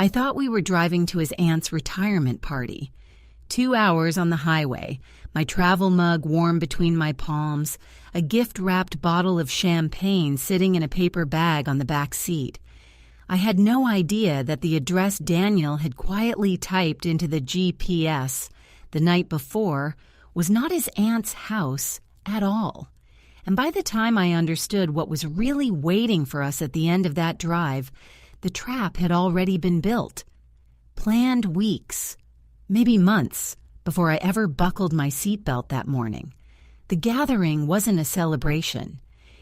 I thought we were driving to his aunt's retirement party. 2 hours on the highway, my travel mug warm between my palms, a gift-wrapped bottle of champagne sitting in a paper bag on the back seat. I had no idea that the address Daniel had quietly typed into the GPS the night before was not his aunt's house at all. And by the time I understood what was really waiting for us at the end of that drive, the trap had already been built. Planned weeks, maybe months, before I ever buckled my seatbelt that morning. The gathering wasn't a celebration.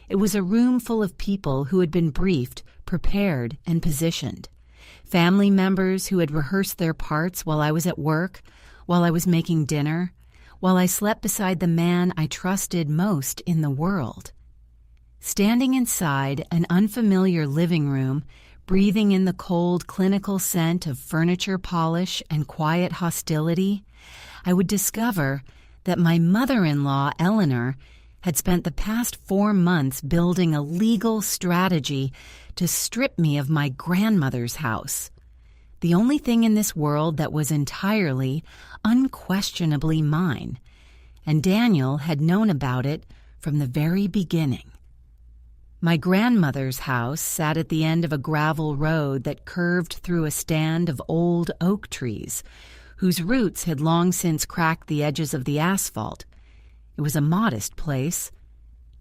It was a room full of people who had been briefed, prepared, and positioned. Family members who had rehearsed their parts while I was at work, while I was making dinner, while I slept beside the man I trusted most in the world. Standing inside an unfamiliar living room, breathing in the cold, clinical scent of furniture polish and quiet hostility, I would discover that my mother-in-law, Eleanor, had spent the past 4 months building a legal strategy to strip me of my grandmother's house, the only thing in this world that was entirely, unquestionably mine, and Daniel had known about it from the very beginning. My grandmother's house sat at the end of a gravel road that curved through a stand of old oak trees, whose roots had long since cracked the edges of the asphalt. It was a modest place.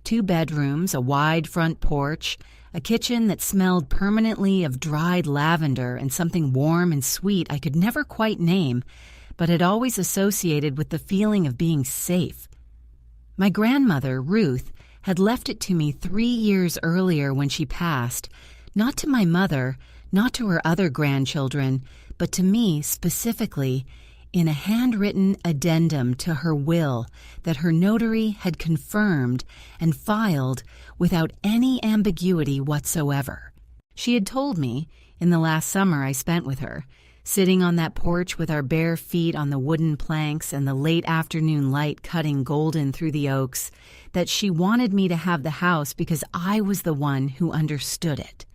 2 bedrooms, a wide front porch, a kitchen that smelled permanently of dried lavender and something warm and sweet I could never quite name, but had always associated with the feeling of being safe. My grandmother, Ruth, had left it to me 3 years earlier when she passed, not to my mother, not to her other grandchildren, but to me specifically, in a handwritten addendum to her will that her notary had confirmed and filed without any ambiguity whatsoever. She had told me, in the last summer I spent with her, sitting on that porch with our bare feet on the wooden planks and the late afternoon light cutting golden through the oaks, that she wanted me to have the house because I was the one who understood it.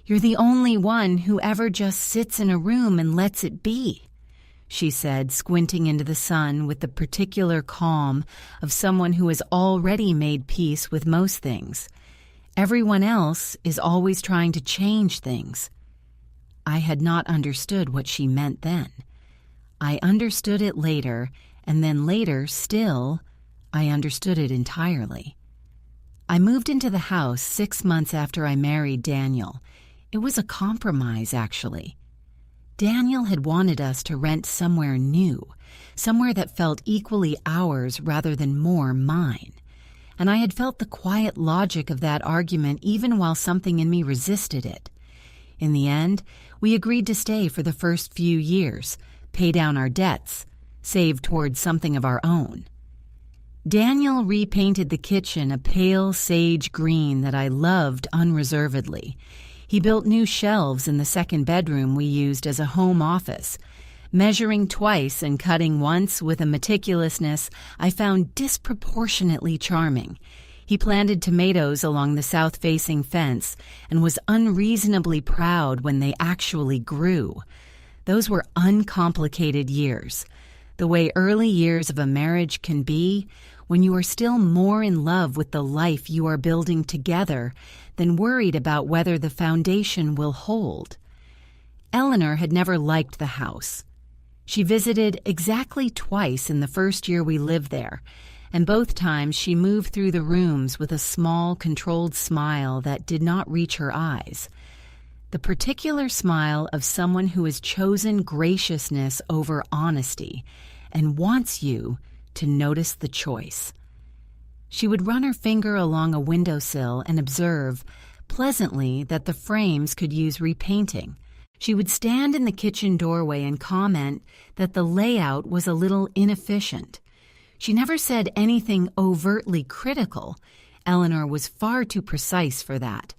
"You're the only one who ever just sits in a room and lets it be," she said, squinting into the sun with the particular calm of someone who has already made peace with most things. Everyone else is always trying to change things. I had not understood what she meant then. I understood it later, and then later, still, I understood it entirely. I moved into the house 6 months after I married Daniel. It was a compromise, actually. Daniel had wanted us to rent somewhere new, somewhere that felt equally ours rather than more mine. And I had felt the quiet logic of that argument even while something in me resisted it. In the end, we agreed to stay for the first few years, pay down our debts, save towards something of our own. Daniel repainted the kitchen a pale sage green that I loved unreservedly. He built new shelves in the second bedroom we used as a home office, measuring twice and cutting once with a meticulousness I found disproportionately charming. He planted tomatoes along the south-facing fence and was unreasonably proud when they actually grew. Those were uncomplicated years, the way early years of a marriage can be when you are still more in love with the life you are building together than worried about whether the foundation will hold. Eleanor had never liked the house. She visited exactly twice in the first year we lived there, and both times she moved through the rooms with a small, controlled smile that did not reach her eyes. The particular smile of someone who has chosen graciousness over honesty and wants you to notice the choice. She would run her finger along a windowsill and observe, pleasantly, that the frames could use repainting. She would stand in the kitchen doorway and comment that the layout was a little inefficient. She never said anything overtly critical. Eleanor was far too precise for that.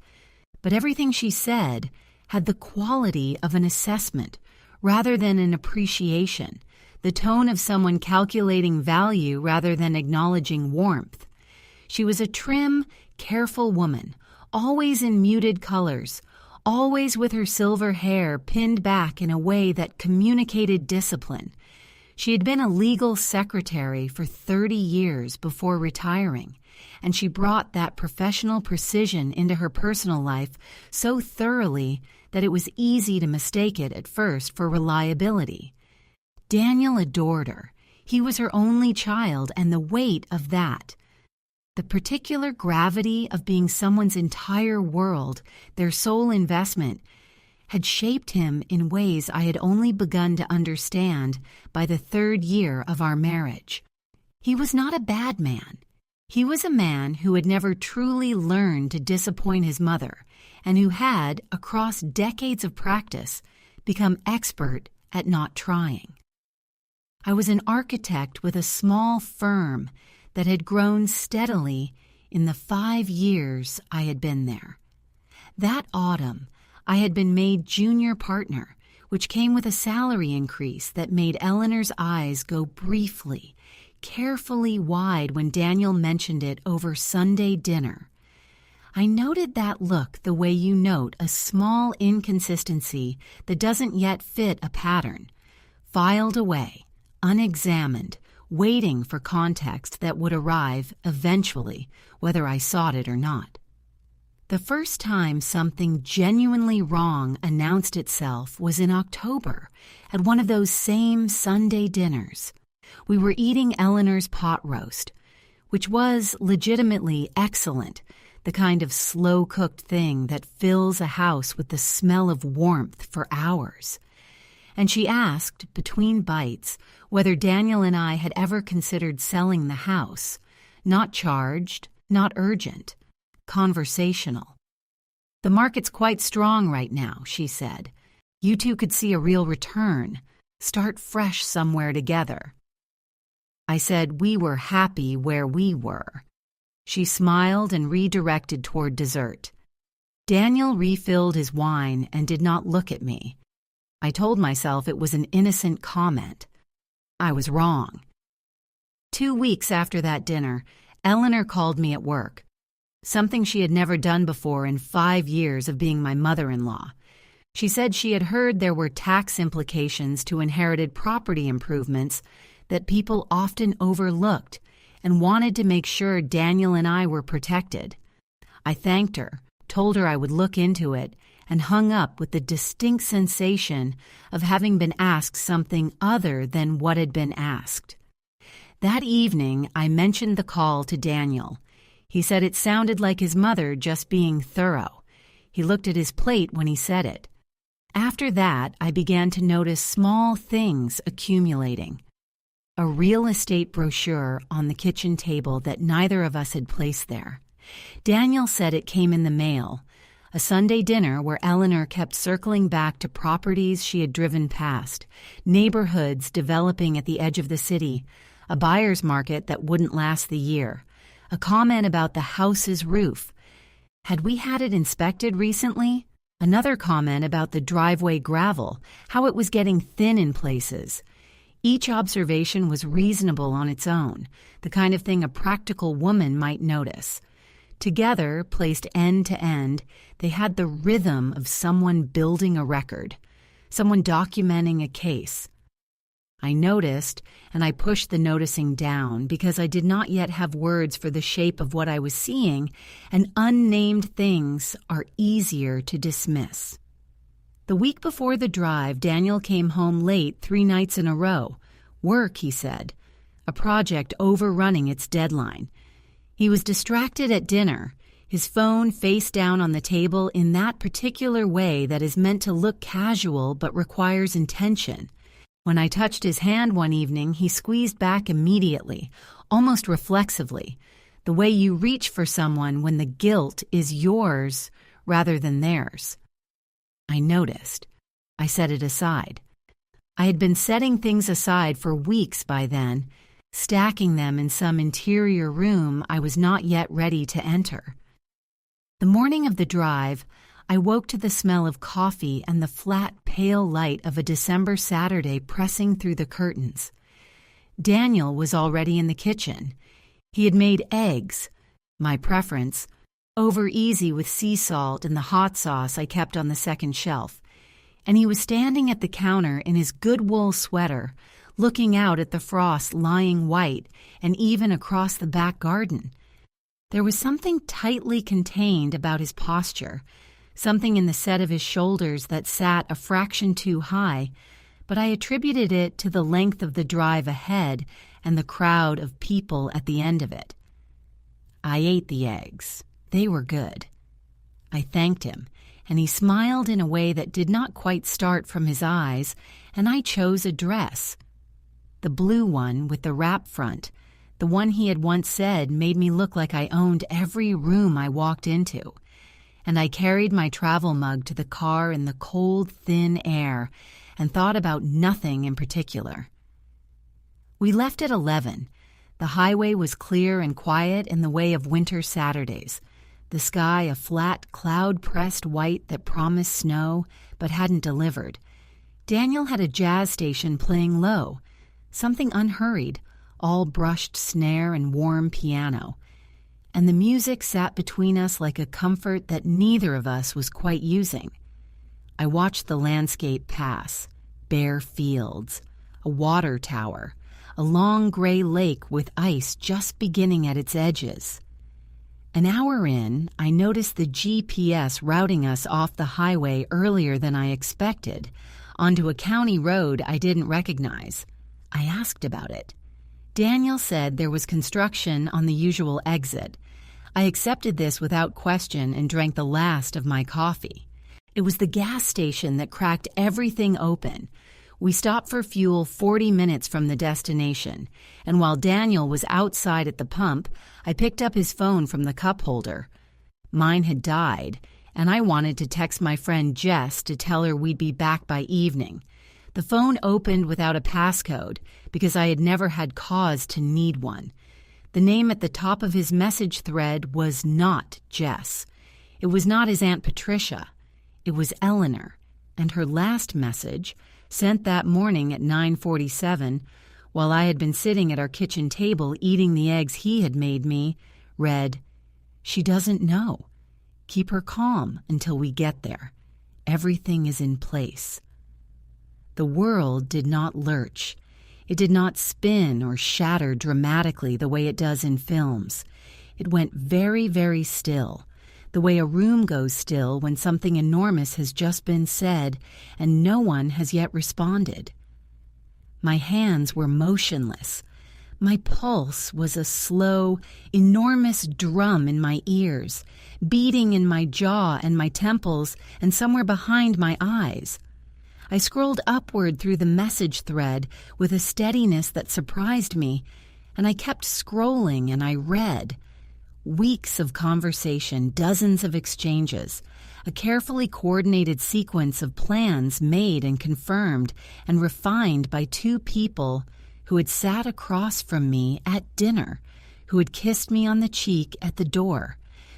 But everything she said had the quality of an assessment rather than an appreciation, the tone of someone calculating value rather than acknowledging warmth. She was a trim, careful woman, always in muted colors, always with her silver hair pinned back in a way that communicated discipline. She had been a legal secretary for 30 years before retiring, and she brought that professional precision into her personal life so thoroughly that it was easy to mistake it at first for reliability. Daniel adored her. He was her only child, and the weight of that, the particular gravity of being someone's entire world, their sole investment, had shaped him in ways I had only begun to understand by the 3rd year of our marriage. He was not a bad man. He was a man who had never truly learned to disappoint his mother, and who had, across decades of practice, become expert at not trying. I was an architect with a small firm that had grown steadily in the 5 years I had been there. That autumn, I had been made junior partner, which came with a salary increase that made Eleanor's eyes go briefly, carefully wide when Daniel mentioned it over Sunday dinner. I noted that look the way you note a small inconsistency that doesn't yet fit a pattern, filed away, unexamined, waiting for context that would arrive eventually, whether I sought it or not. The first time something genuinely wrong announced itself was in October, at one of those same Sunday dinners. We were eating Eleanor's pot roast, which was legitimately excellent, the kind of slow-cooked thing that fills a house with the smell of warmth for hours. And she asked, between bites, whether Daniel and I had ever considered selling the house. Not charged, not urgent, conversational. "The market's quite strong right now," she said. "You two could see a real return, start fresh somewhere together." I said we were happy where we were. She smiled and redirected toward dessert. Daniel refilled his wine and did not look at me. I told myself it was an innocent comment. I was wrong. 2 weeks after that dinner, Eleanor called me at work, something she had never done before in 5 years of being my mother-in-law. She said she had heard there were tax implications to inherited property improvements that people often overlooked and wanted to make sure Daniel and I were protected. I thanked her, told her I would look into it, and hung up with the distinct sensation of having been asked something other than what had been asked. That evening, I mentioned the call to Daniel. He said it sounded like his mother just being thorough. He looked at his plate when he said it. After that, I began to notice small things accumulating. A real estate brochure on the kitchen table that neither of us had placed there. Daniel said it came in the mail. A Sunday dinner where Eleanor kept circling back to properties she had driven past, neighborhoods developing at the edge of the city, a buyer's market that wouldn't last the year, a comment about the house's roof. Had we had it inspected recently? Another comment about the driveway gravel, how it was getting thin in places. Each observation was reasonable on its own, the kind of thing a practical woman might notice. Together, placed end to end, they had the rhythm of someone building a record, someone documenting a case. I noticed, and I pushed the noticing down because I did not yet have words for the shape of what I was seeing, and unnamed things are easier to dismiss. The week before the drive, Daniel came home late 3 nights in a row. Work, he said. A project overrunning its deadline. He was distracted at dinner, his phone face down on the table in that particular way that is meant to look casual but requires intention. When I touched his hand one evening, he squeezed back immediately, almost reflexively, the way you reach for someone when the guilt is yours rather than theirs. I noticed. I set it aside. I had been setting things aside for weeks by then, stacking them in some interior room I was not yet ready to enter. The morning of the drive, I woke to the smell of coffee and the flat, pale light of a December Saturday pressing through the curtains. Daniel was already in the kitchen. He had made eggs, my preference, over easy with sea salt and the hot sauce I kept on the second shelf, and he was standing at the counter in his good wool sweater, looking out at the frost lying white and even across the back garden. There was something tightly contained about his posture, something in the set of his shoulders that sat a fraction too high, but I attributed it to the length of the drive ahead and the crowd of people at the end of it. I ate the eggs. They were good. I thanked him, and he smiled in a way that did not quite start from his eyes, and I chose a dress. The blue one with the wrap front, the one he had once said made me look like I owned every room I walked into. And I carried my travel mug to the car in the cold, thin air and thought about nothing in particular. We left at 11. The highway was clear and quiet in the way of winter Saturdays, the sky a flat, cloud-pressed white that promised snow but hadn't delivered. Daniel had a jazz station playing low, something unhurried, all brushed snare and warm piano, and the music sat between us like a comfort that neither of us was quite using. I watched the landscape pass, bare fields, a water tower, a long gray lake with ice just beginning at its edges. An hour in, I noticed the GPS routing us off the highway earlier than I expected, onto a county road I didn't recognize. I asked about it. Daniel said there was construction on the usual exit. I accepted this without question and drank the last of my coffee. It was the gas station that cracked everything open. We stopped for fuel 40 minutes from the destination, and while Daniel was outside at the pump, I picked up his phone from the cup holder. Mine had died, and I wanted to text my friend Jess to tell her we'd be back by evening. The phone opened without a passcode because I had never had cause to need one. The name at the top of his message thread was not Jess. It was not his Aunt Patricia. It was Eleanor, and her last message, sent that morning at 9:47, while I had been sitting at our kitchen table eating the eggs he had made me, read, "She doesn't know. Keep her calm until we get there. Everything is in place." The world did not lurch. It did not spin or shatter dramatically the way it does in films. It went very, very still, the way a room goes still when something enormous has just been said and no one has yet responded. My hands were motionless. My pulse was a slow, enormous drum in my ears, beating in my jaw and my temples and somewhere behind my eyes. I scrolled upward through the message thread with a steadiness that surprised me, and I kept scrolling and I read. Weeks of conversation, dozens of exchanges, a carefully coordinated sequence of plans made and confirmed and refined by two people who had sat across from me at dinner, who had kissed me on the cheek at the door,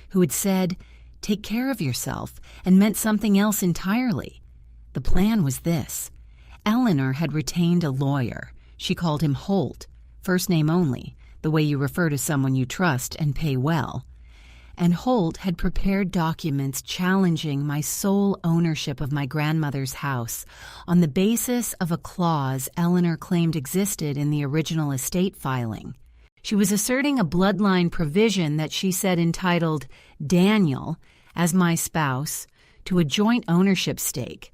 who had said, "Take care of yourself," and meant something else entirely. The plan was this. Eleanor had retained a lawyer. She called him Holt, first name only, the way you refer to someone you trust and pay well. And Holt had prepared documents challenging my sole ownership of my grandmother's house on the basis of a clause Eleanor claimed existed in the original estate filing. She was asserting a bloodline provision that she said entitled Daniel, as my spouse, to a joint ownership stake,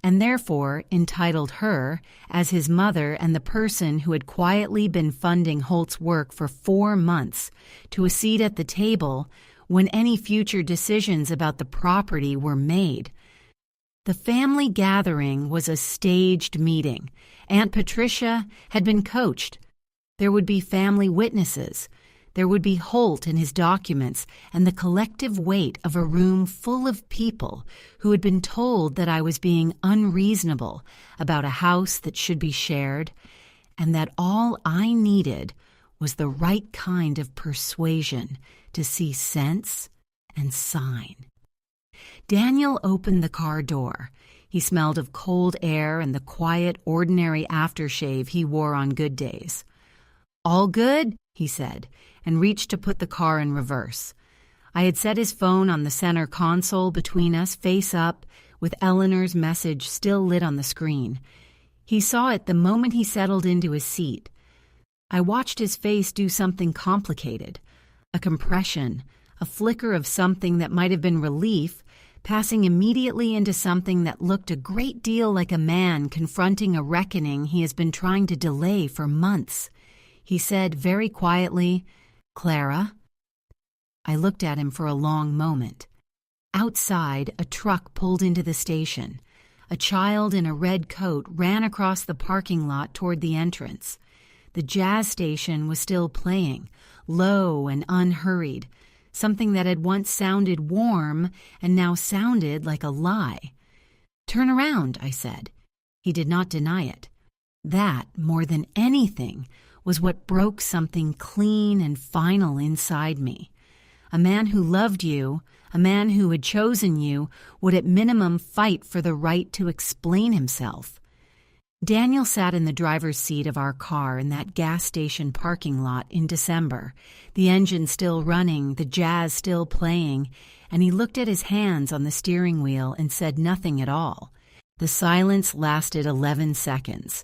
and therefore entitled her, as his mother and the person who had quietly been funding Holt's work for 4 months, to a seat at the table when any future decisions about the property were made. The family gathering was a staged meeting. Aunt Patricia had been coached. There would be family witnesses. There would be Holt and his documents and the collective weight of a room full of people who had been told that I was being unreasonable about a house that should be shared, and that all I needed was the right kind of persuasion to see sense and sign. Daniel opened the car door. He smelled of cold air and the quiet, ordinary aftershave he wore on good days. "All good?" he said, and reached to put the car in reverse. I had set his phone on the center console between us, face up, with Eleanor's message still lit on the screen. He saw it the moment he settled into his seat. I watched his face do something complicated. A compression, a flicker of something that might have been relief, passing immediately into something that looked a great deal like a man confronting a reckoning he has been trying to delay for months. He said very quietly, "Clara?" I looked at him for a long moment. Outside, a truck pulled into the station. A child in a red coat ran across the parking lot toward the entrance. The jazz station was still playing, low and unhurried, something that had once sounded warm and now sounded like a lie. "Turn around," I said. He did not deny it. That, more than anything, was what broke something clean and final inside me. A man who loved you, a man who had chosen you, would at minimum fight for the right to explain himself. Daniel sat in the driver's seat of our car in that gas station parking lot in December, the engine still running, the jazz still playing, and he looked at his hands on the steering wheel and said nothing at all. The silence lasted 11 seconds.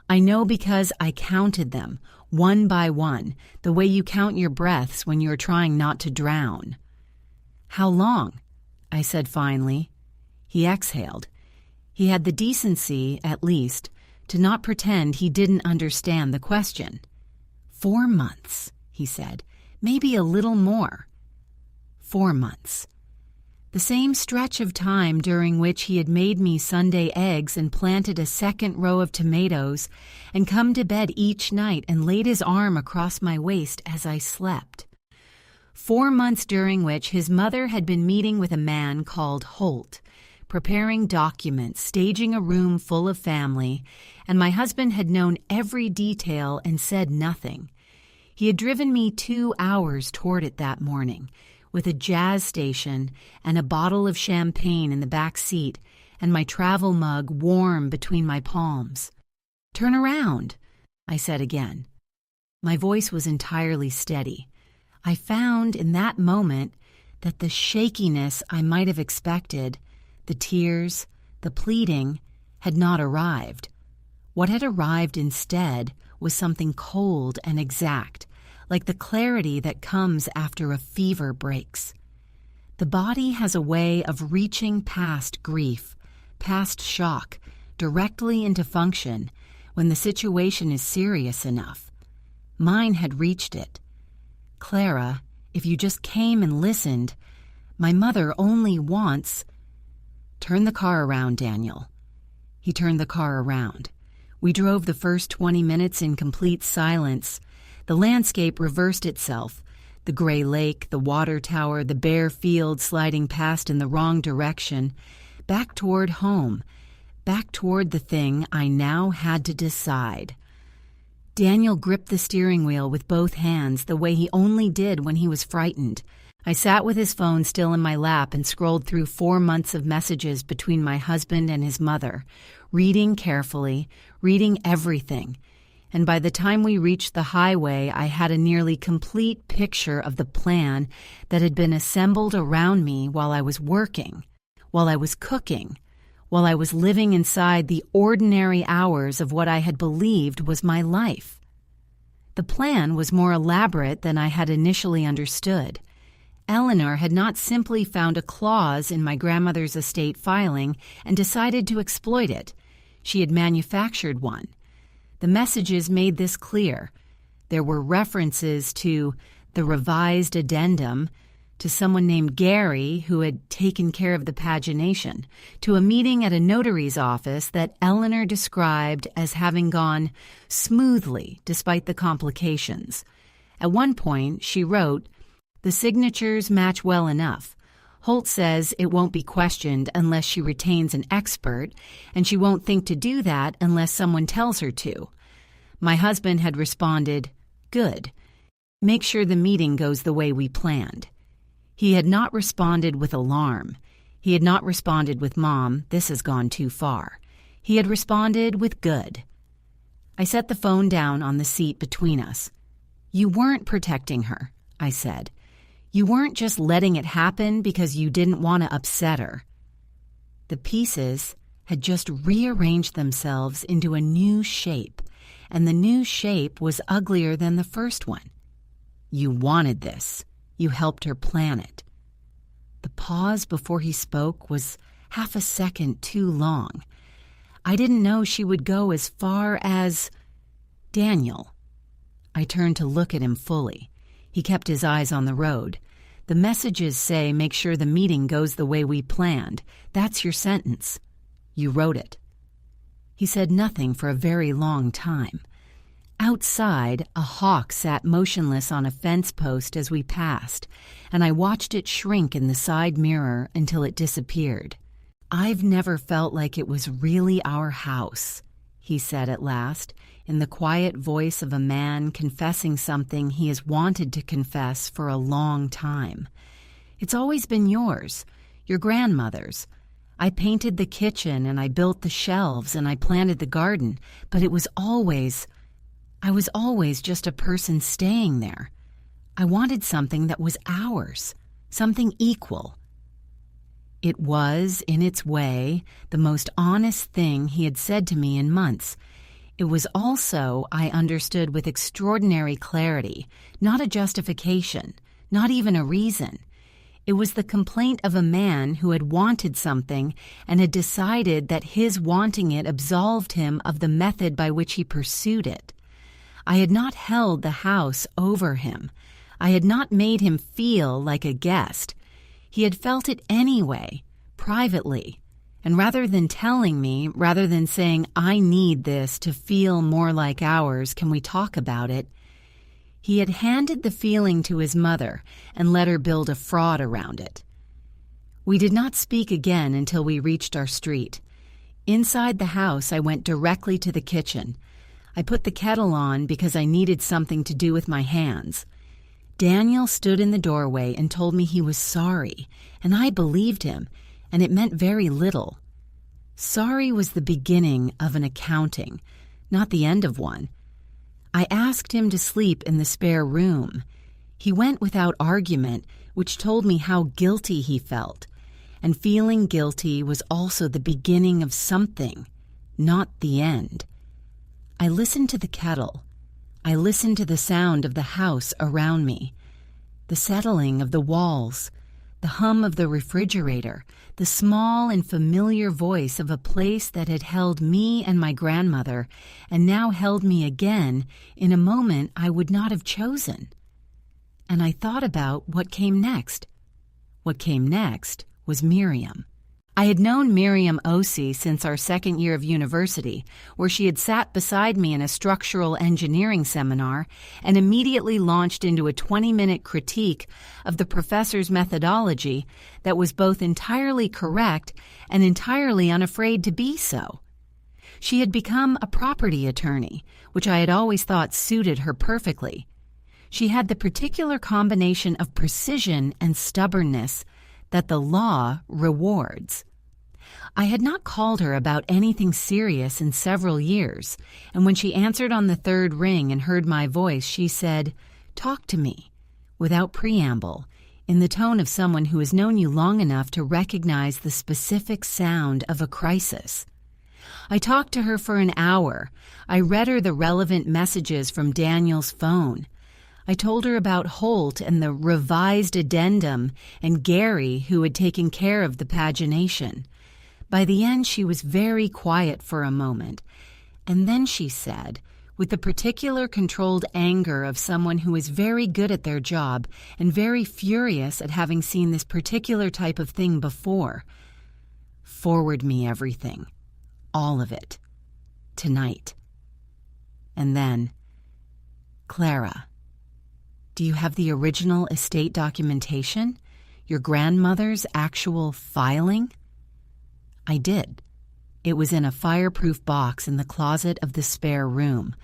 I know because I counted them, one by one, the way you count your breaths when you're trying not to drown. "How long?" I said finally. He exhaled. He had the decency, at least, to not pretend he didn't understand the question. 4 months, he said, maybe a little more. 4 months. The same stretch of time during which he had made me Sunday eggs and planted a second row of tomatoes and come to bed each night and laid his arm across my waist as I slept. 4 months during which his mother had been meeting with a man called Holt, preparing documents, staging a room full of family, and my husband had known every detail and said nothing. He had driven me 2 hours toward it that morning, with a jazz station and a bottle of champagne in the back seat and my travel mug warm between my palms. "Turn around," I said again. My voice was entirely steady. I found in that moment that the shakiness I might have expected, the tears, the pleading, had not arrived. What had arrived instead was something cold and exact, like the clarity that comes after a fever breaks. The body has a way of reaching past grief, past shock, directly into function when the situation is serious enough. Mine had reached it. "Clara, if you just came and listened, my mother only wants—" "Turn the car around, Daniel." He turned the car around. We drove the first 20 minutes in complete silence. The landscape reversed itself. The gray lake, the water tower, the bare field sliding past in the wrong direction. Back toward home. Back toward the thing I now had to decide. Daniel gripped the steering wheel with both hands the way he only did when he was frightened. I sat with his phone still in my lap and scrolled through 4 months of messages between my husband and his mother, reading carefully, reading everything. And by the time we reached the highway, I had a nearly complete picture of the plan that had been assembled around me while I was working, while I was cooking, while I was living inside the ordinary hours of what I had believed was my life. The plan was more elaborate than I had initially understood. Eleanor had not simply found a clause in my grandmother's estate filing and decided to exploit it. She had manufactured one. The messages made this clear. There were references to the revised addendum, to someone named Gary who had taken care of the pagination, to a meeting at a notary's office that Eleanor described as having gone smoothly despite the complications. At one point, she wrote, "The signatures match well enough. Holt says it won't be questioned unless she retains an expert, and she won't think to do that unless someone tells her to." My husband had responded, "Good. Make sure the meeting goes the way we planned." He had not responded with alarm. He had not responded with, "Mom, this has gone too far." He had responded with good. I set the phone down on the seat between us. "You weren't protecting her," I said. You weren't just letting it happen because you didn't want to upset her. The pieces had just rearranged themselves into a new shape, and the new shape was uglier than the first one. You wanted this. You helped her plan it. The pause before he spoke was half a second too long. I didn't know she would go as far as... Daniel. I turned to look at him fully. He kept his eyes on the road. The messages say, make sure the meeting goes the way we planned. That's your sentence. You wrote it. He said nothing for a very long time. Outside, a hawk sat motionless on a fence post as we passed, and I watched it shrink in the side mirror until it disappeared. I've never felt like it was really our house, he said at last, in the quiet voice of a man confessing something he has wanted to confess for a long time. It's always been yours, your grandmother's. I painted the kitchen and I built the shelves and I planted the garden, but I was always just a person staying there. I wanted something that was ours, something equal. It was, in its way, the most honest thing he had said to me in months. It was also, I understood with extraordinary clarity, not a justification, not even a reason. It was the complaint of a man who had wanted something and had decided that his wanting it absolved him of the method by which he pursued it. I had not held the house over him. I had not made him feel like a guest. He had felt it anyway, privately. And rather than telling me, rather than saying, I need this to feel more like ours, can we talk about it? He had handed the feeling to his mother and let her build a fraud around it. We did not speak again until we reached our street. Inside the house, I went directly to the kitchen. I put the kettle on because I needed something to do with my hands. Daniel stood in the doorway and told me he was sorry, and I believed him, and it meant very little. Sorry was the beginning of an accounting, not the end of one. I asked him to sleep in the spare room. He went without argument, which told me how guilty he felt. And feeling guilty was also the beginning of something, not the end. I listened to the kettle. I listened to the sound of the house around me, the settling of the walls, the hum of the refrigerator, the small and familiar voice of a place that had held me and my grandmother and now held me again in a moment I would not have chosen. And I thought about what came next. What came next was Miriam. I had known Miriam Osi since our second year of university, where she had sat beside me in a structural engineering seminar and immediately launched into a 20-minute critique of the professor's methodology that was both entirely correct and entirely unafraid to be so. She had become a property attorney, which I had always thought suited her perfectly. She had the particular combination of precision and stubbornness that the law rewards. I had not called her about anything serious in several years, and when she answered on the third ring and heard my voice, she said, "Talk to me," without preamble, in the tone of someone who has known you long enough to recognize the specific sound of a crisis. I talked to her for an hour. I read her the relevant messages from Daniel's phone. I told her about Holt and the revised addendum and Gary, who had taken care of the pagination. By the end, she was very quiet for a moment, and then she said, with the particular controlled anger of someone who is very good at their job and very furious at having seen this particular type of thing before, "Forward me everything, all of it, tonight." And then, "Clara, do you have the original estate documentation? Your grandmother's actual filing?" I did. It was in a fireproof box in the closet of the spare room,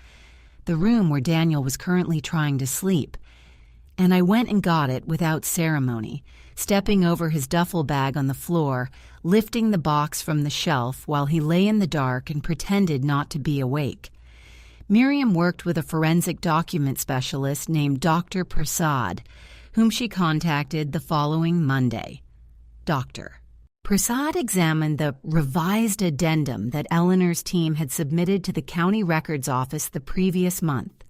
the room where Daniel was currently trying to sleep. And I went and got it without ceremony, stepping over his duffel bag on the floor, lifting the box from the shelf while he lay in the dark and pretended not to be awake. Miriam worked with a forensic document specialist named Dr. Prasad, whom she contacted the following Monday. Doctor. Prasad examined the revised addendum that Eleanor's team had submitted to the county records office the previous month,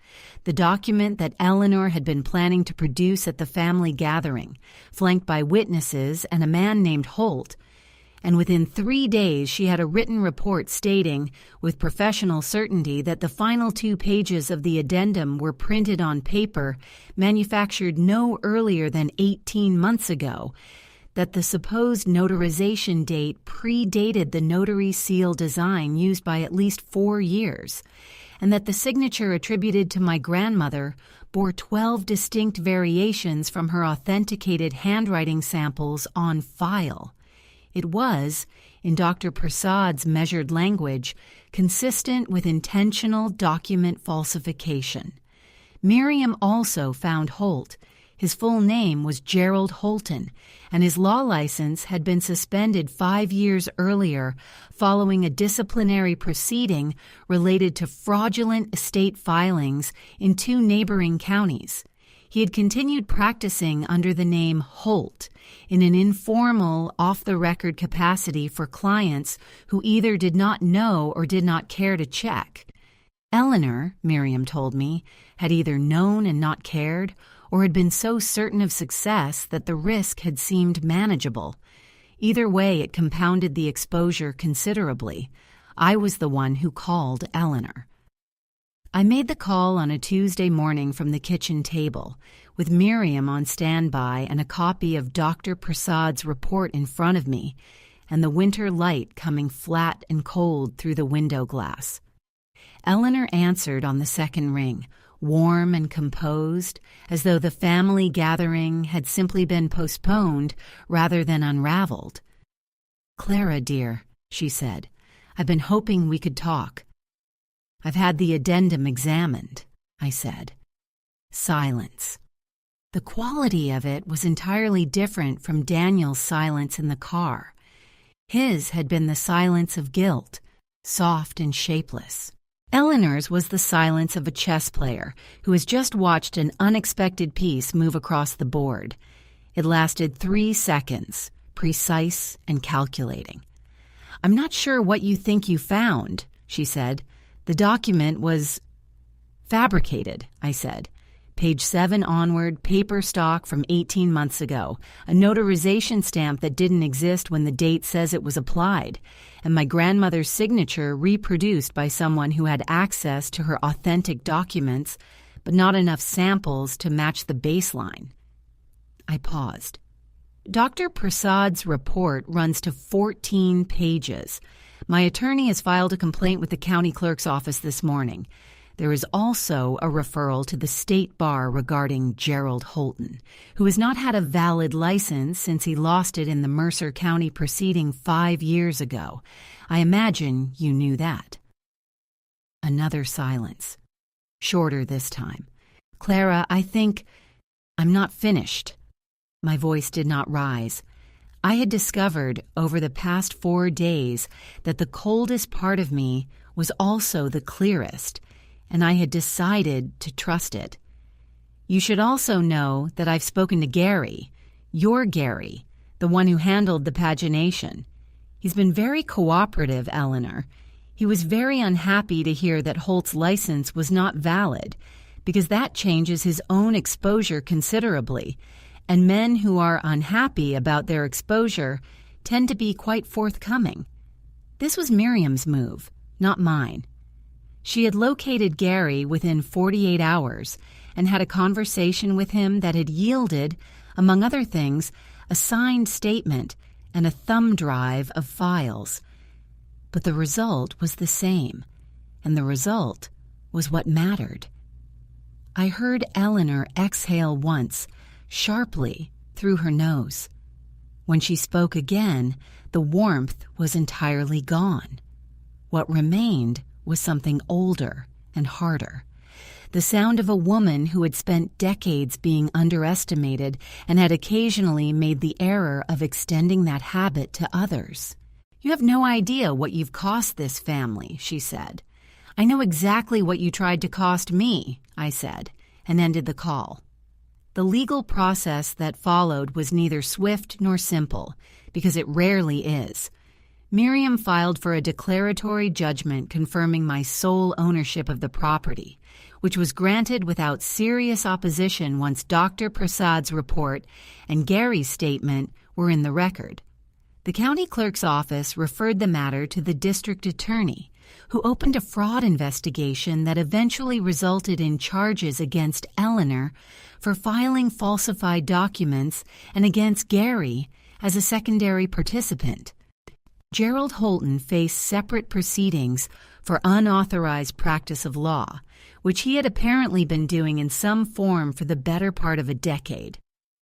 the document that Eleanor had been planning to produce at the family gathering, flanked by witnesses and a man named Holt. And within 3 days she had a written report stating, with professional certainty, that the final 2 pages of the addendum were printed on paper manufactured no earlier than 18 months ago, that the supposed notarization date predated the notary seal design used by at least 4 years, and that the signature attributed to my grandmother bore 12 distinct variations from her authenticated handwriting samples on file. It was, in Dr. Prasad's measured language, consistent with intentional document falsification. Miriam also found Holt. His full name was Gerald Holton, and his law license had been suspended 5 years earlier following a disciplinary proceeding related to fraudulent estate filings in 2 neighboring counties. He had continued practicing under the name Holt in an informal, off-the-record capacity for clients who either did not know or did not care to check. Eleanor, Miriam told me, had either known and not cared, or had been so certain of success that the risk had seemed manageable. Either way, it compounded the exposure considerably. I was the one who called Eleanor. I made the call on a Tuesday morning from the kitchen table, with Miriam on standby and a copy of Dr. Prasad's report in front of me, and the winter light coming flat and cold through the window glass. Eleanor answered on the second ring, warm and composed, as though the family gathering had simply been postponed rather than unraveled. "Clara, dear," she said, "I've been hoping we could talk." "I've had the addendum examined," I said. Silence. The quality of it was entirely different from Daniel's silence in the car. His had been the silence of guilt, soft and shapeless. Eleanor's was the silence of a chess player who has just watched an unexpected piece move across the board. It lasted 3 seconds, precise and calculating. "I'm not sure what you think you found," she said. "The document was fabricated," I said. "Page 7 onward, paper stock from 18 months ago, a notarization stamp that didn't exist when the date says it was applied, and my grandmother's signature reproduced by someone who had access to her authentic documents, but not enough samples to match the baseline." I paused. Dr. Prasad's report runs to 14 pages. My attorney has filed a complaint with the county clerk's office this morning. There is also a referral to the state bar regarding Gerald Holton, who has not had a valid license since he lost it in the Mercer County proceeding 5 years ago. I imagine you knew that. Another silence. Shorter this time. "Clara, I think I'm not finished." My voice did not rise. I had discovered over the past 4 days that the coldest part of me was also the clearest, and I had decided to trust it. "You should also know that I've spoken to Gary, your Gary, the one who handled the pagination. He's been very cooperative, Eleanor. He was very unhappy to hear that Holt's license was not valid, because that changes his own exposure considerably, and men who are unhappy about their exposure tend to be quite forthcoming. This was Miriam's move, not mine. She had located Gary within 48 hours and had a conversation with him that had yielded, among other things, a signed statement and a thumb drive of files. But the result was the same, and the result was what mattered. I heard Eleanor exhale once, sharply, through her nose. When she spoke again, the warmth was entirely gone. What remained was something older and harder. The sound of a woman who had spent decades being underestimated and had occasionally made the error of extending that habit to others. "You have no idea what you've cost this family," she said. "I know exactly what you tried to cost me," I said, and ended the call. The legal process that followed was neither swift nor simple, because it rarely is. Miriam filed for a declaratory judgment confirming my sole ownership of the property, which was granted without serious opposition once Dr. Prasad's report and Gary's statement were in the record. The county clerk's office referred the matter to the district attorney, who opened a fraud investigation that eventually resulted in charges against Eleanor for filing falsified documents and against Gary as a secondary participant. Gerald Holton faced separate proceedings for unauthorized practice of law, which he had apparently been doing in some form for the better part of a decade.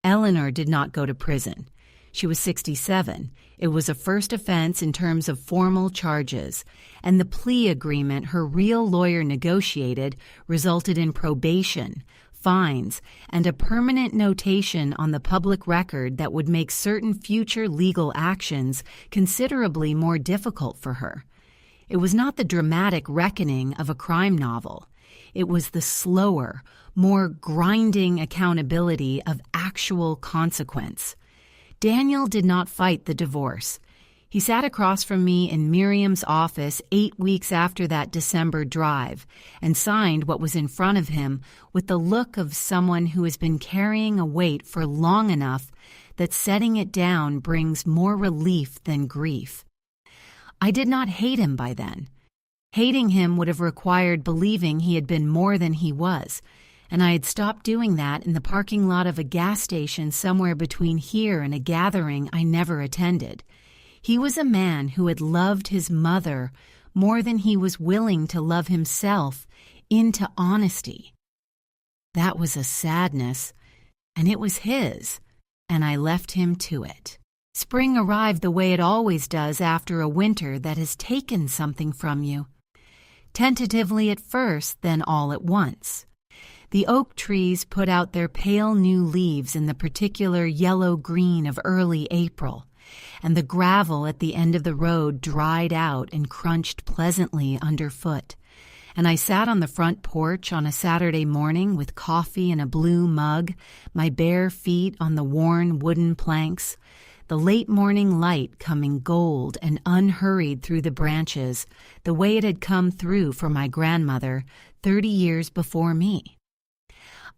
Eleanor did not go to prison. She was 67. It was a first offense in terms of formal charges, and the plea agreement her real lawyer negotiated resulted in probation, fines, and a permanent notation on the public record that would make certain future legal actions considerably more difficult for her. It was not the dramatic reckoning of a crime novel. It was the slower, more grinding accountability of actual consequence. Daniel did not fight the divorce. He sat across from me in Miriam's office 8 weeks after that December drive and signed what was in front of him with the look of someone who has been carrying a weight for long enough that setting it down brings more relief than grief. I did not hate him by then. Hating him would have required believing he had been more than he was, and I had stopped doing that in the parking lot of a gas station somewhere between here and a gathering I never attended. He was a man who had loved his mother more than he was willing to love himself into honesty. That was a sadness, and it was his, and I left him to it. Spring arrived the way it always does after a winter that has taken something from you. Tentatively at first, then all at once. The oak trees put out their pale new leaves in the particular yellow-green of early April, and the gravel at the end of the road dried out and crunched pleasantly underfoot. And I sat on the front porch on a Saturday morning with coffee in a blue mug, my bare feet on the worn wooden planks, the late morning light coming gold and unhurried through the branches, the way it had come through for my grandmother 30 years before me.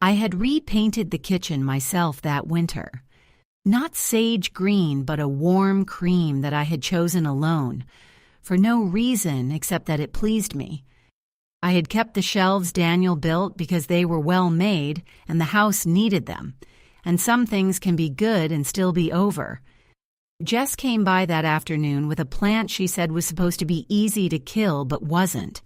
I had repainted the kitchen myself that winter. Not sage green, but a warm cream that I had chosen alone, for no reason except that it pleased me. I had kept the shelves Daniel built because they were well made and the house needed them, and some things can be good and still be over. Jess came by that afternoon with a plant she said was supposed to be easy to kill but wasn't,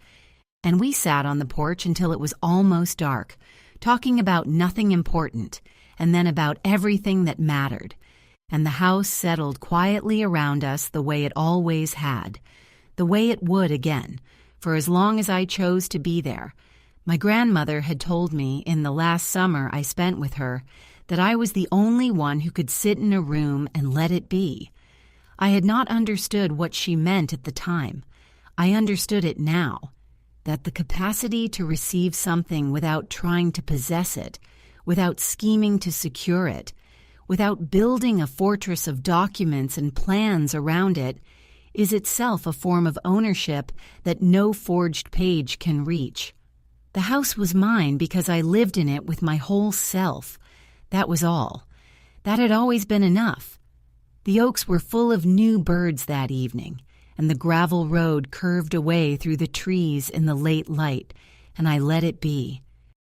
and we sat on the porch until it was almost dark, talking about nothing important, and then about everything that mattered, and the house settled quietly around us the way it always had, the way it would again, for as long as I chose to be there. My grandmother had told me in the last summer I spent with her that I was the only one who could sit in a room and let it be. I had not understood what she meant at the time. I understood it now. That the capacity to receive something without trying to possess it, without scheming to secure it, without building a fortress of documents and plans around it, is itself a form of ownership that no forged page can reach. The house was mine because I lived in it with my whole self. That was all. That had always been enough. The oaks were full of new birds that evening, and the gravel road curved away through the trees in the late light, and I let it be.